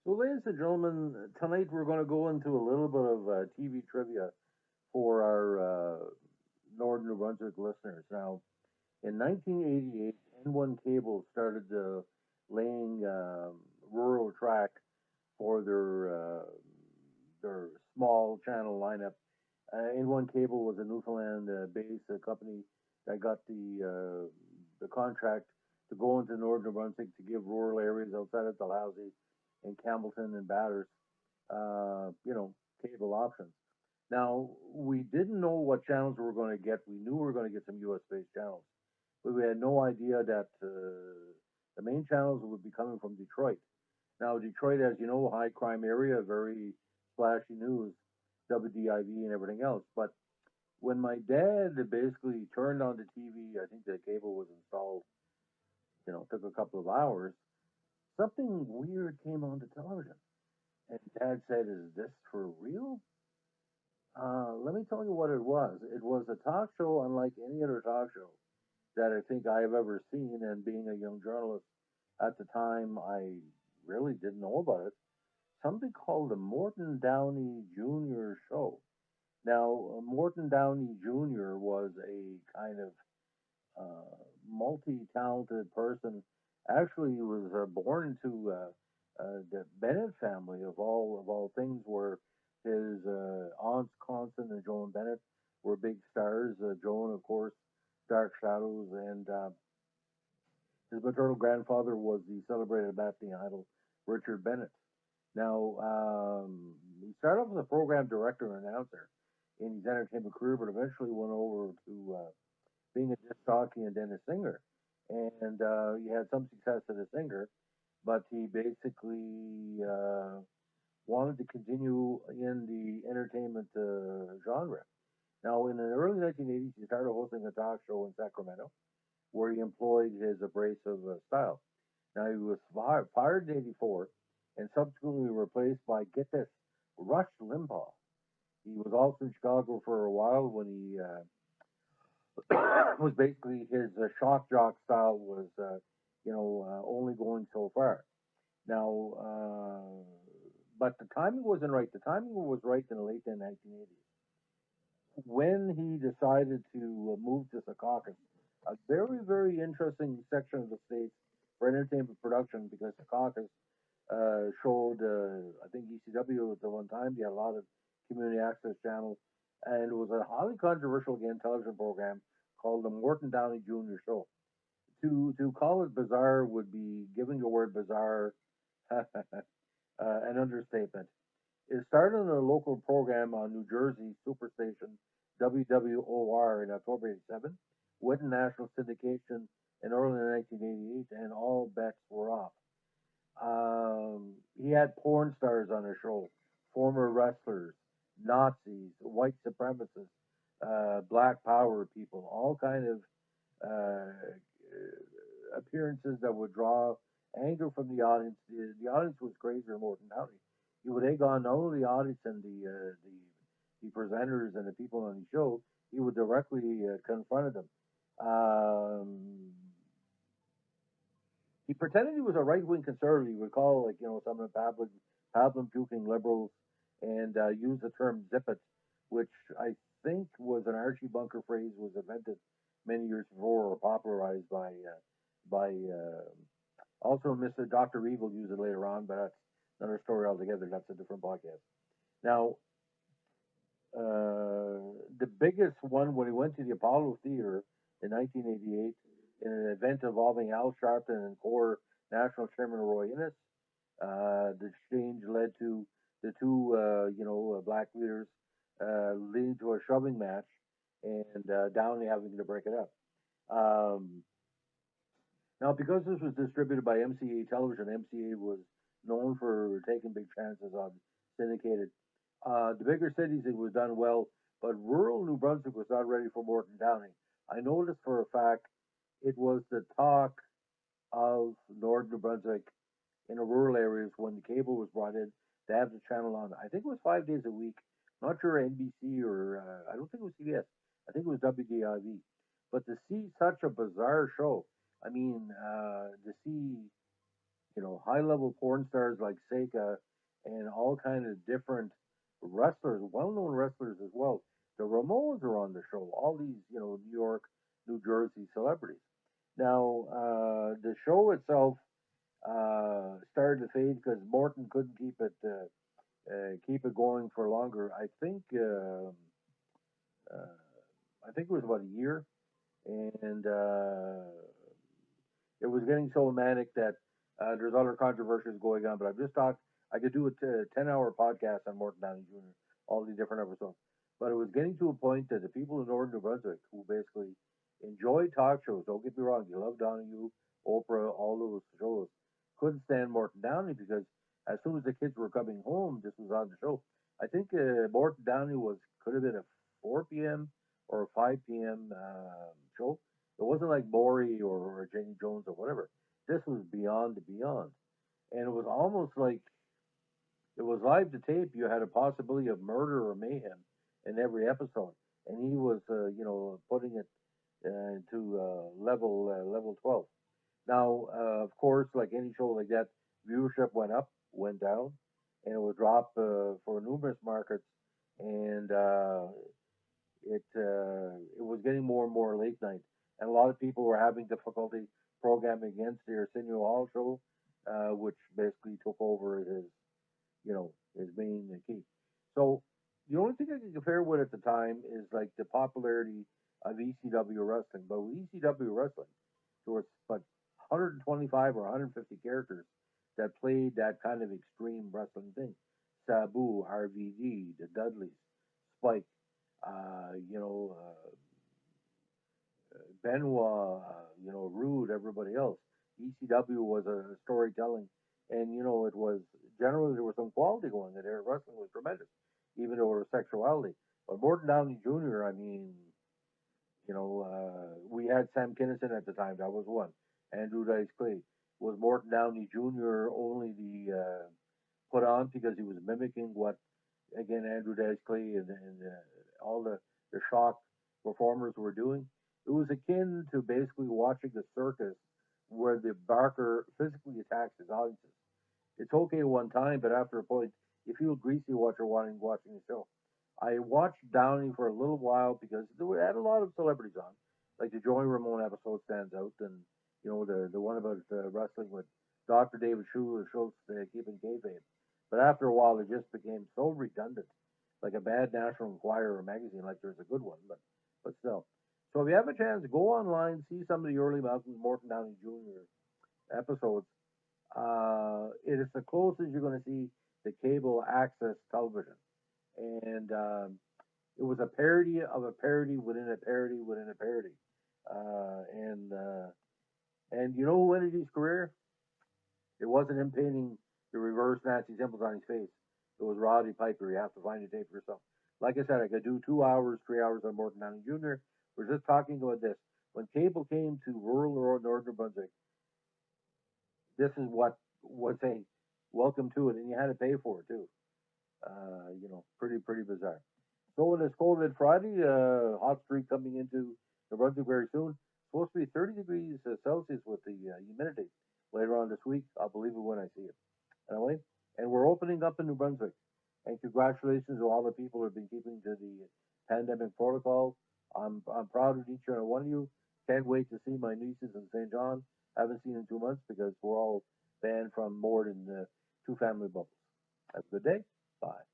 So, ladies and gentlemen, tonight we're going to go into a little bit of TV trivia for our Northern New Brunswick listeners. Now, in 1988, N1 Cable started laying rural track for their small channel lineup. N1 Cable was a Newfoundland-based company that got the contract to go into Northern New Brunswick to give rural areas outside of Dalhousie and Campbellton and Batters, cable options. Now, we didn't know what channels we were going to get. We knew we were going to get some US based channels, but we had no idea that the main channels would be coming from Detroit. Now, Detroit, as you know, high crime area, very splashy news, WDIV and everything else. But when my dad basically turned on the TV, I think the cable was installed, took a couple of hours, something weird came on the television. And Dad said, "Is this for real?" Let me tell you what it was. It was a talk show unlike any other talk show that I think I have ever seen. And being a young journalist at the time, I really didn't know about it. Something called the Morton Downey Jr. show. Now, Morton Downey Jr. was a kind of multi-talented person. Actually, he was born into the Bennett family of all things, where his aunts Constance and Joan Bennett were big stars. Joan, of course, Dark Shadows, and his maternal grandfather was the celebrated Matinee idol Richard Bennett. Now, he started off as a program director and announcer in his entertainment career, but eventually went over to being a disc jockey and then a singer. And he had some success as a singer, but he basically wanted to continue in the entertainment genre. Now, in the early 1980s, he started hosting a talk show in Sacramento where he employed his abrasive style. Now, he was fired in 84 and subsequently replaced by, get this, Rush Limbaugh. He was also in Chicago for a while when he was basically his shock jock style was, only going so far. Now, but the timing wasn't right. The timing was right in the late 1980s when he decided to move to Secaucus, a very, very interesting section of the state for entertainment production because Secaucus showed, I think ECW at the one time, they had a lot of community access channels, and it was a highly controversial, again, television program called the Morton Downey Jr. Show. To call it bizarre would be giving the word bizarre an understatement. It started in a local program on New Jersey superstation WWOR in October 87, went in national syndication in early 1988, and all bets were off. He had porn stars on his show, former wrestlers, Nazis, white supremacists, black power people, all kind of appearances that would draw anger from the audience. The audience was crazy for Morton Downey. He would egg on not only the audience and the presenters and the people on the show, he would directly confront them. Um, he pretended he was a right wing conservative. He would call, like, some of the pablum puking liberals and use the term zip it, which I think was an Archie Bunker phrase, was invented many years before or popularized by also Mr. Dr. Evil used it later on, but that's another story altogether. That's a different podcast. Now, the biggest one when he went to the Apollo Theater in 1988 in an event involving Al Sharpton and core National Chairman Roy Innes. The exchange led to the two, black leaders leading to a shoving match and Downey having to break it up. Um, Now, because this was distributed by MCA Television, MCA was known for taking big chances on syndicated. The bigger cities, it was done well, but rural New Brunswick was not ready for Morton Downey. I noticed for a fact it was the talk of Northern New Brunswick in the rural areas when the cable was brought in to have the channel on. I think it was 5 days a week. Not sure NBC or I don't think it was CBS. I think it was WDIV. But to see such a bizarre show, I mean, to see high level porn stars like Seika and all kind of different wrestlers, well known wrestlers as well. The Ramones are on the show. All these, New York, New Jersey celebrities. Now, the show itself started to fade because Morton couldn't keep it going for longer. Uh, I think it was about a year, and it was getting so manic that there's other controversies going on. But I've just thought I could do a 10-hour podcast on Morton Downey Jr., all the different episodes. But it was getting to a point that the people in Northern New Brunswick who basically enjoy talk shows, don't get me wrong, you love Donahue, Oprah, all those shows, couldn't stand Morton Downey because as soon as the kids were coming home, this was on the show. I think Morton Downey could have been a 4 p.m. or a 5 p.m. Show. It wasn't like Maury or Jenny Jones or whatever. This was beyond the beyond. And it was almost like it was live to tape. You had a possibility of murder or mayhem in every episode. And he was, putting it to level 12. Now, of course, like any show like that, viewership went up, went down, and it would drop for numerous markets. And it was getting more and more late night, and a lot of people were having difficulty programming against the Arsenio Hall show, which basically took over his main key. So the only thing I can compare with at the time is like the popularity of ECW wrestling. But with ECW wrestling, there was but 125 or 150 characters that played that kind of extreme wrestling thing. Sabu, RVD, the Dudleys, Spike, Benoit, Rude, everybody else. ECW was a storytelling, and it was generally there was some quality going in there. Wrestling was tremendous, even though it was sexuality. But Morton Downey Jr., I mean, we had Sam Kinison at the time. That was one. Andrew Dice Clay. Was Morton Downey Jr. only the put on because he was mimicking what, again, Andrew Dice Clay and all the shock performers were doing? It was akin to basically watching the circus where the barker physically attacks his audiences. It's okay one time, but after a point, you feel greasy watching the show. I watched Downey for a little while because had a lot of celebrities on, like the Joey Ramone episode stands out, and the one about wrestling with Dr. David Schultz keeping kayfabe. But after a while, it just became so redundant, like a bad National Enquirer magazine. Like there's a good one, but still. So if you have a chance, go online, see some of the early Malcolm Morton Downey Jr. episodes. It is the closest you're going to see the cable access television, and it was a parody of a parody within a parody within a parody. And you know who ended his career? It wasn't him painting the reverse Nazi symbols on his face. It was Roddy Piper. You have to find the tape for yourself. Like I said, I could do 2 hours, 3 hours on Morton Downey Jr. We're just talking about this. When cable came to rural Northern Brunswick, this is what was saying, welcome to it, and you had to pay for it too. Pretty bizarre. So on this cold mid Friday, hot streak coming into New Brunswick very soon. Supposed to be 30 degrees Celsius with the humidity later on this week. I'll believe it when I see it. Anyway, and we're opening up in New Brunswick. And congratulations to all the people who have been keeping to the pandemic protocol. I'm proud of each and every one of you. Can't wait to see my nieces in St. John. Haven't seen in 2 months because we're all banned from more than two family bubbles. Have a good day. Bye.